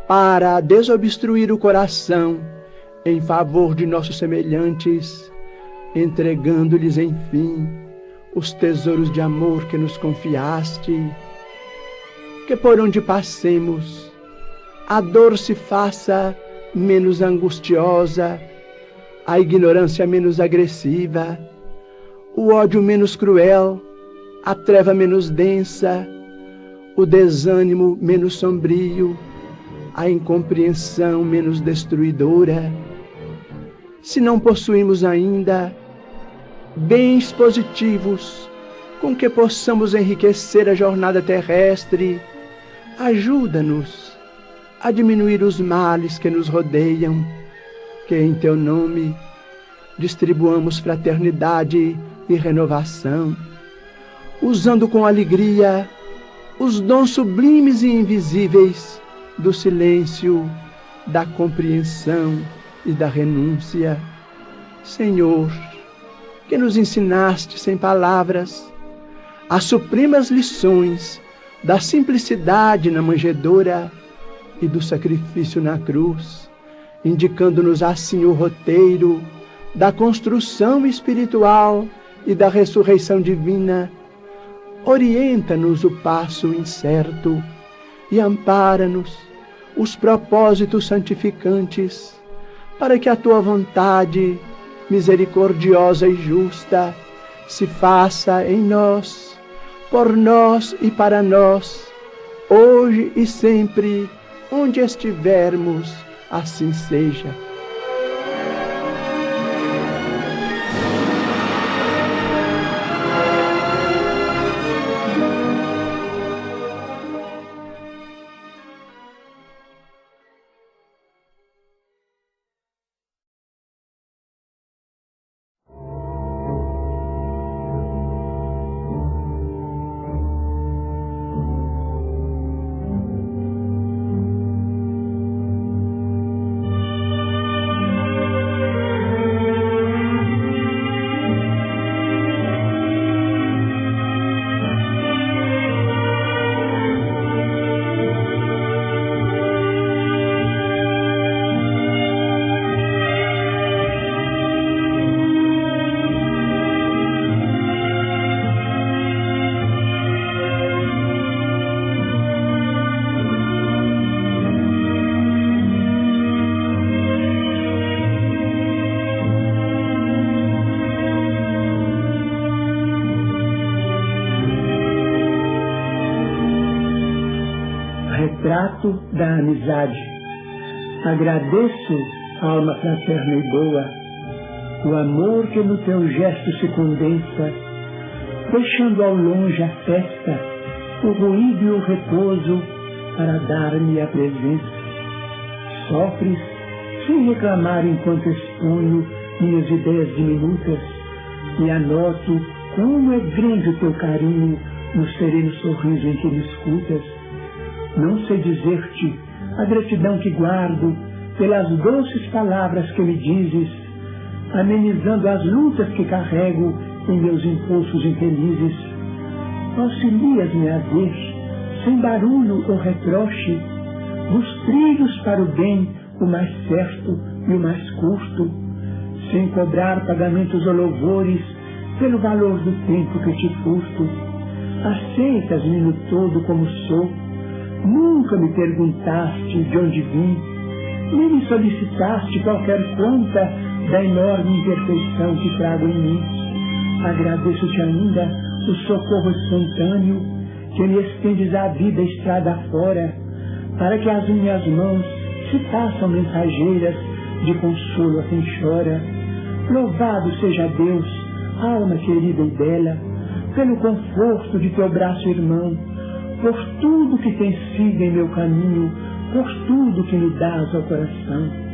para desobstruir o coração em favor de nossos semelhantes, entregando-lhes, enfim, os tesouros de amor que nos confiaste. Que por onde passemos, a dor se faça menos angustiosa, a ignorância menos agressiva, o ódio menos cruel, a treva menos densa, o desânimo menos sombrio, a incompreensão menos destruidora. Se não possuímos ainda bens positivos com que possamos enriquecer a jornada terrestre, ajuda-nos a diminuir os males que nos rodeiam, que em teu nome distribuamos fraternidade e renovação, usando com alegria os dons sublimes e invisíveis do silêncio, da compreensão e da renúncia. Senhor, que nos ensinaste sem palavras as supremas lições da simplicidade na manjedoura e do sacrifício na cruz, indicando-nos assim o roteiro da construção espiritual e da ressurreição divina. Orienta-nos o passo incerto e ampara-nos os propósitos santificantes, para que a tua vontade, misericordiosa e justa, se faça em nós, por nós e para nós, hoje e sempre, onde estivermos, assim seja. Retrato da amizade. Agradeço, alma fraterna e boa, o amor que no teu gesto se condensa, deixando ao longe a festa, o ruído e o repouso para dar-me a presença. Sofres sem reclamar enquanto exponho minhas ideias diminutas, e anoto como é grande o teu carinho no sereno sorriso em que me escutas. Não sei dizer-te a gratidão que guardo pelas doces palavras que me dizes, amenizando as lutas que carrego em meus impulsos infelizes. Auxilias-me a ver, sem barulho ou reproche, nos trilhos para o bem o mais certo e o mais curto, sem cobrar pagamentos ou louvores pelo valor do tempo que te furto. Aceitas-me no todo como sou, nunca me perguntaste de onde vim, nem me solicitaste qualquer conta da enorme imperfeição que trago em mim. Agradeço-te ainda o socorro espontâneo que me estendes a vida estrada fora, para que as minhas mãos se façam mensageiras de consolo a quem chora. Louvado seja Deus, alma querida e bela, pelo conforto de teu braço irmão, por tudo que tens sido em meu caminho, por tudo que me dás ao coração.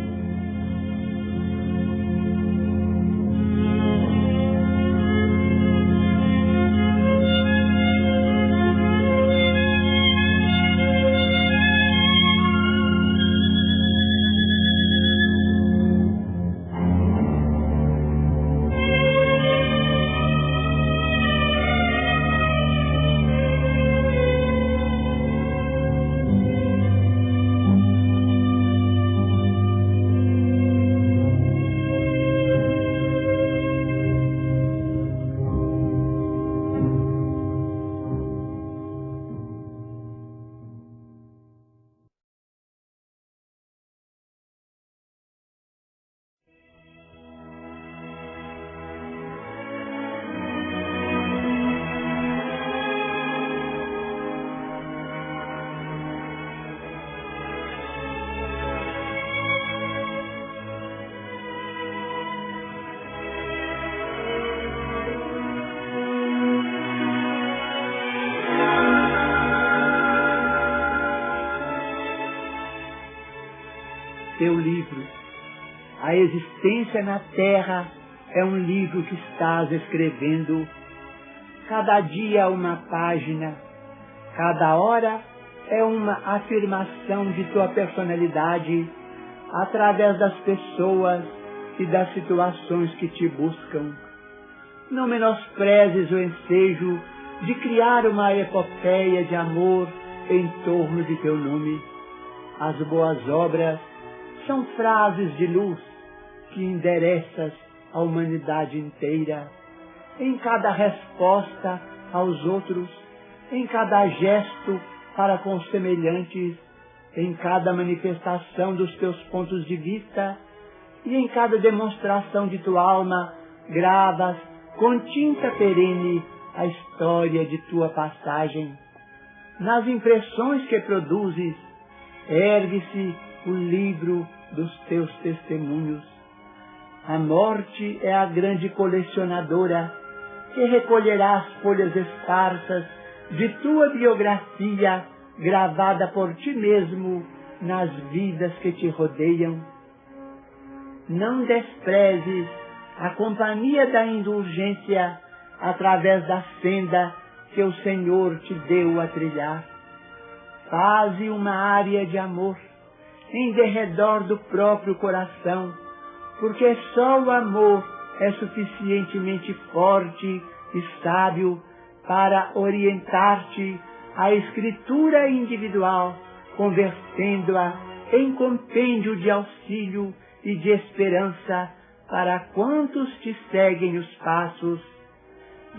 Teu livro, a existência na terra é um livro que estás escrevendo. Cada dia uma página, cada hora é uma afirmação de tua personalidade através das pessoas e das situações que te buscam. Não menosprezes o ensejo de criar uma epopeia de amor em torno de teu nome. As boas obras são frases de luz que endereças à humanidade inteira, em cada resposta aos outros, em cada gesto para com os semelhantes, em cada manifestação dos teus pontos de vista e em cada demonstração de tua alma, gravas com tinta perene a história de tua passagem. Nas impressões que produzes, ergue-se o livro dos teus testemunhos. A morte é a grande colecionadora que recolherá as folhas esparsas de tua biografia gravada por ti mesmo nas vidas que te rodeiam. Não desprezes a companhia da indulgência através da senda que o Senhor te deu a trilhar. Faze uma área de amor em derredor do próprio coração, porque só o amor é suficientemente forte e sábio para orientar-te à escritura individual, convertendo-a em compêndio de auxílio e de esperança para quantos te seguem os passos.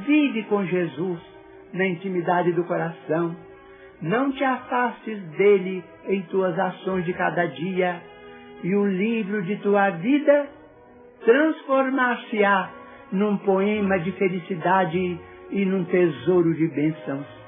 Vive com Jesus na intimidade do coração. Não te afastes dele em tuas ações de cada dia, e o livro de tua vida transformar-se-á num poema de felicidade e num tesouro de bênçãos.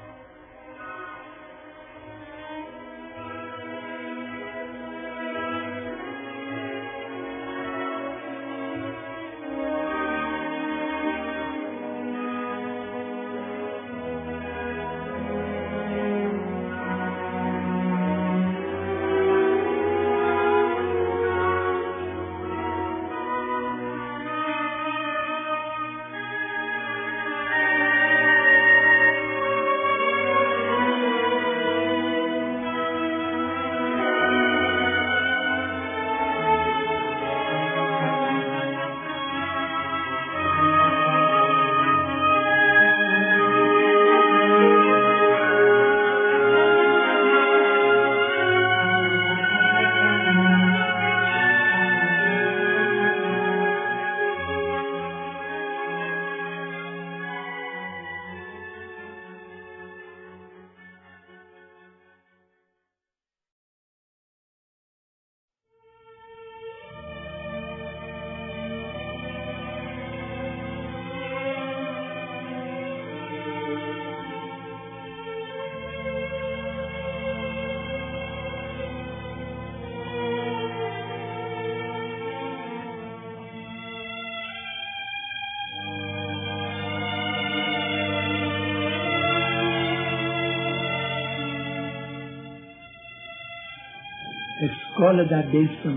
escola da bênção.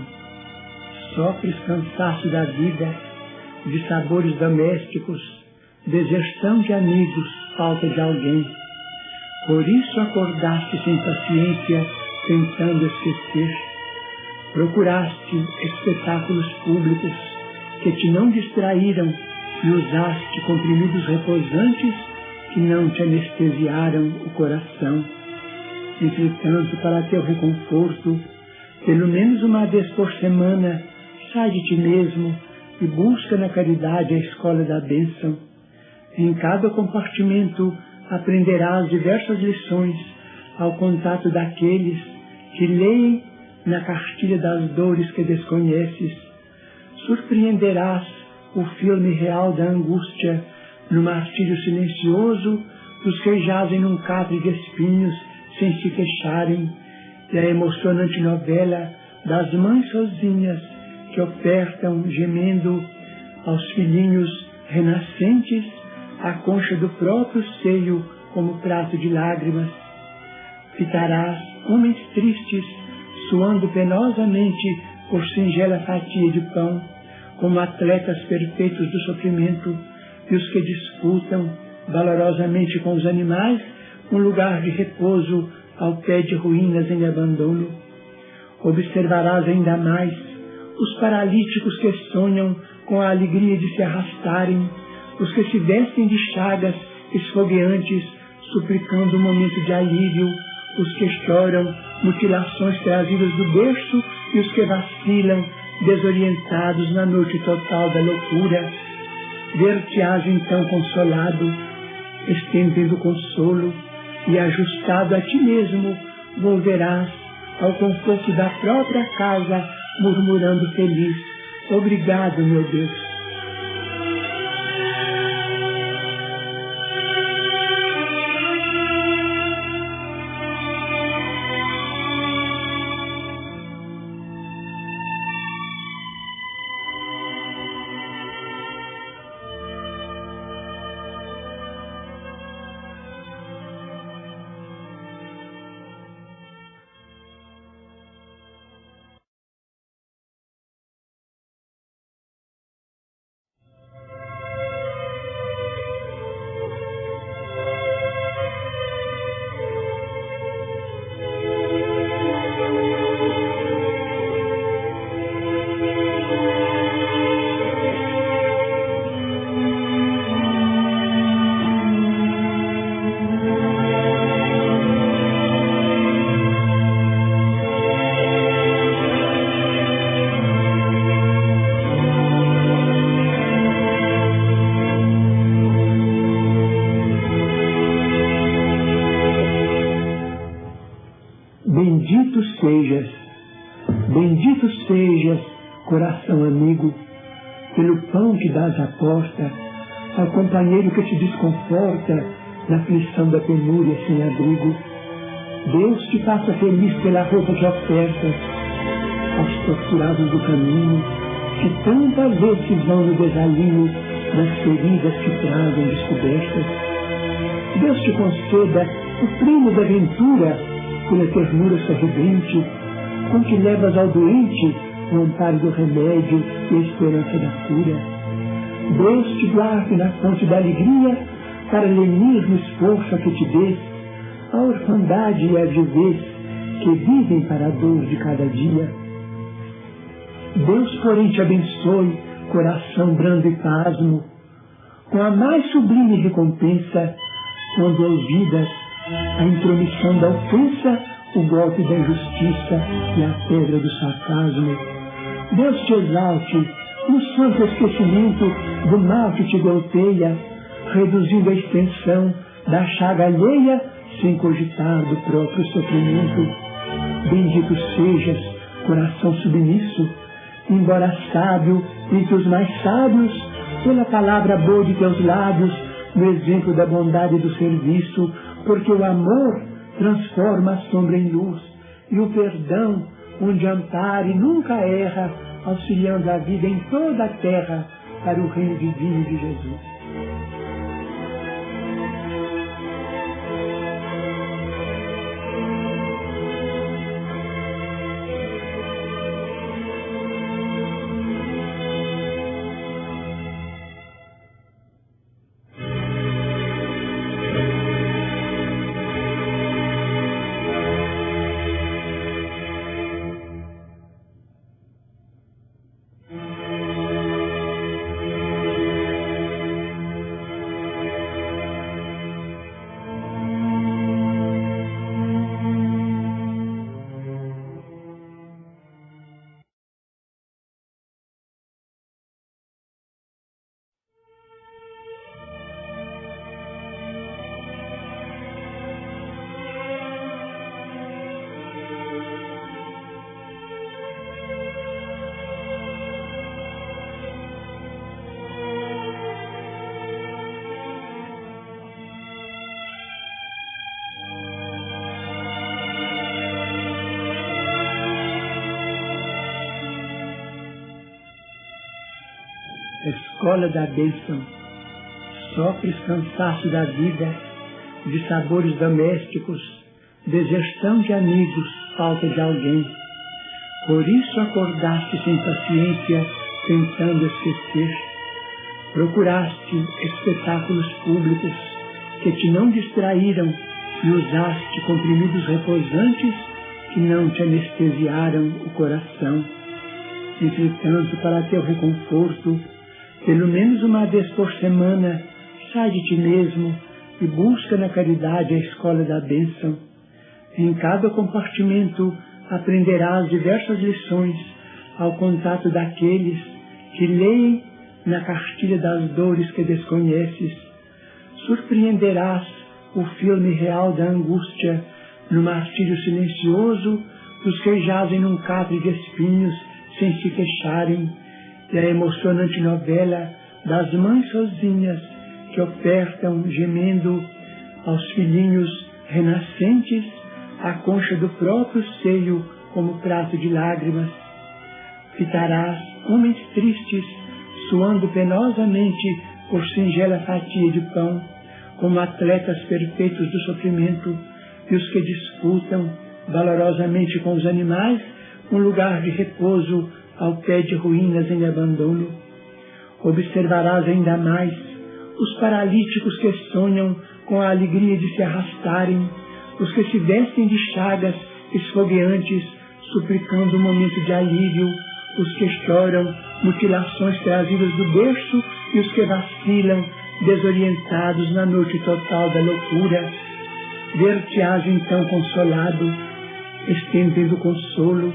Sofres cansaço da vida, de sabores domésticos, deserção de amigos, falta de alguém. Por isso acordaste sem paciência, tentando esquecer. Procuraste espetáculos públicos que te não distraíram e usaste comprimidos reposantes que não te anestesiaram o coração. Entretanto, para teu reconforto, pelo menos uma vez por semana, sai de ti mesmo e busca na caridade a escola da bênção. Em cada compartimento aprenderás diversas lições ao contato daqueles que leem na cartilha das dores que desconheces. Surpreenderás o filme real da angústia no martírio silencioso dos que jazem num catre de espinhos sem se queixarem, e a emocionante novela das mães sozinhas que ofertam, gemendo, aos filhinhos renascentes a concha do próprio seio como prato de lágrimas. Fitarás homens tristes, suando penosamente por singela fatia de pão, como atletas perfeitos do sofrimento, e os que disputam valorosamente com os animais um lugar de repouso ao pé de ruínas em abandono. Observarás ainda mais os paralíticos que sonham com a alegria de se arrastarem, os que se vestem de chagas esfogueantes, suplicando um momento de alívio, os que choram mutilações trazidas do berço e os que vacilam, desorientados na noite total da loucura. Ver-te-ás então consolado, estendendo consolo, e ajustado a ti mesmo, volverás ao conforto da própria casa, murmurando feliz: obrigado, meu Deus. Bendito sejas, coração amigo, pelo pão que dás à porta, ao companheiro que te desconforta na aflição da penúria sem abrigo. Deus te faça feliz pela roupa que ofertas aos torturados do caminho, que tantas vezes vão no desalinho das feridas que trazem descobertas. Deus te conceda o prêmio da ventura pela ternura sorridente, com que levas ao doente o amparo do remédio e a esperança da cura. Deus te guarde na fonte da alegria, para lenir no esforço a que te dês a orfandade e a viuvez que vivem para a dor de cada dia. Deus, porém, te abençoe, coração brando e pasmo, com a mais sublime recompensa, quando ouvidas a intromissão da ofensa, o golpe da injustiça e a pedra do sarcasmo. Deus te exalte no santo esquecimento do mal que te golpeia, reduzindo a extensão da chaga alheia sem cogitar do próprio sofrimento. Bendito sejas, coração submisso, embora sábio entre os mais sábios, pela palavra boa de teus lábios, no exemplo da bondade e do serviço, porque o amor transforma a sombra em luz, e o perdão, onde ampara e nunca erra, auxiliando a vida em toda a terra para o reino divino de Jesus. escola da bênção. Sofres cansaço da vida, de sabores domésticos, deserção de amigos, falta de alguém. Por isso acordaste sem paciência, tentando esquecer. Procuraste espetáculos públicos que te não distraíram e usaste comprimidos reposantes que não te anestesiaram o coração. Entretanto, para teu reconforto, pelo menos uma vez por semana, sai de ti mesmo e busca na caridade a escola da bênção. Em cada compartimento aprenderás diversas lições ao contato daqueles que leem na cartilha das dores que desconheces. Surpreenderás o filme real da angústia no martírio silencioso dos que jazem num catre de espinhos sem se queixarem, e a emocionante novela das mães sozinhas que ofertam, gemendo, aos filhinhos renascentes a concha do próprio seio como prato de lágrimas. Fitarás homens tristes, suando penosamente por singela fatia de pão, como atletas perfeitos do sofrimento, e os que disputam valorosamente com os animais um lugar de repouso ao pé de ruínas em abandono. Observarás ainda mais os paralíticos que sonham com a alegria de se arrastarem, os que se vestem de chagas esfogueantes, suplicando um momento de alívio, os que choram mutilações trazidas do berço e os que vacilam, desorientados na noite total da loucura. Ver-te-ás então consolado, estendendo consolo,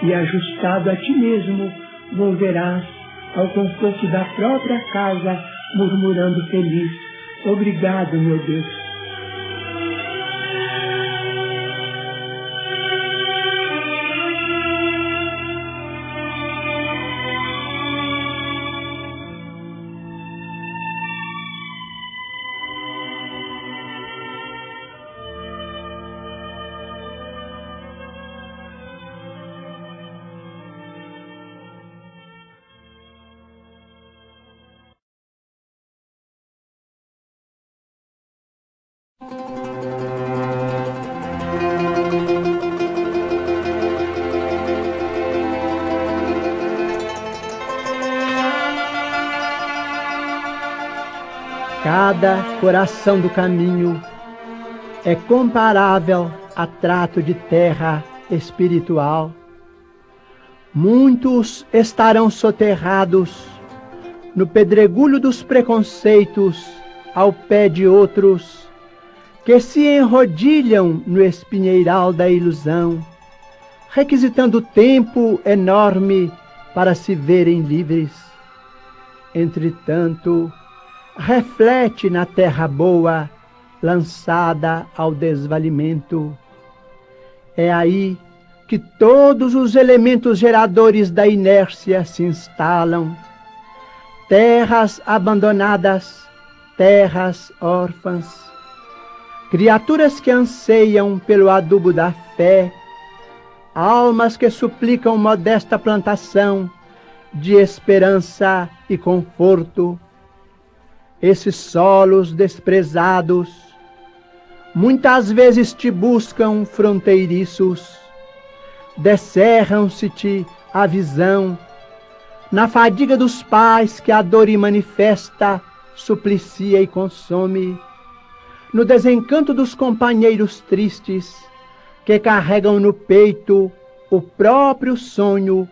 e ajustado a ti mesmo, volverás ao conforto da própria casa, murmurando feliz: obrigado, meu Deus. Cada coração do caminho é comparável a trato de terra espiritual. Muitos estarão soterrados no pedregulho dos preconceitos ao pé de outros que se enrodilham no espinheiral da ilusão, requisitando tempo enorme para se verem livres. Entretanto, reflete na terra boa, lançada ao desvalimento. É aí que todos os elementos geradores da inércia se instalam. Terras abandonadas, terras órfãs, criaturas que anseiam pelo adubo da fé, almas que suplicam modesta plantação de esperança e conforto. Esses solos desprezados muitas vezes te buscam fronteiriços, descerram-se-te a visão, na fadiga dos pais que a dor manifesta, suplicia e consome, no desencanto dos companheiros tristes que carregam no peito o próprio sonho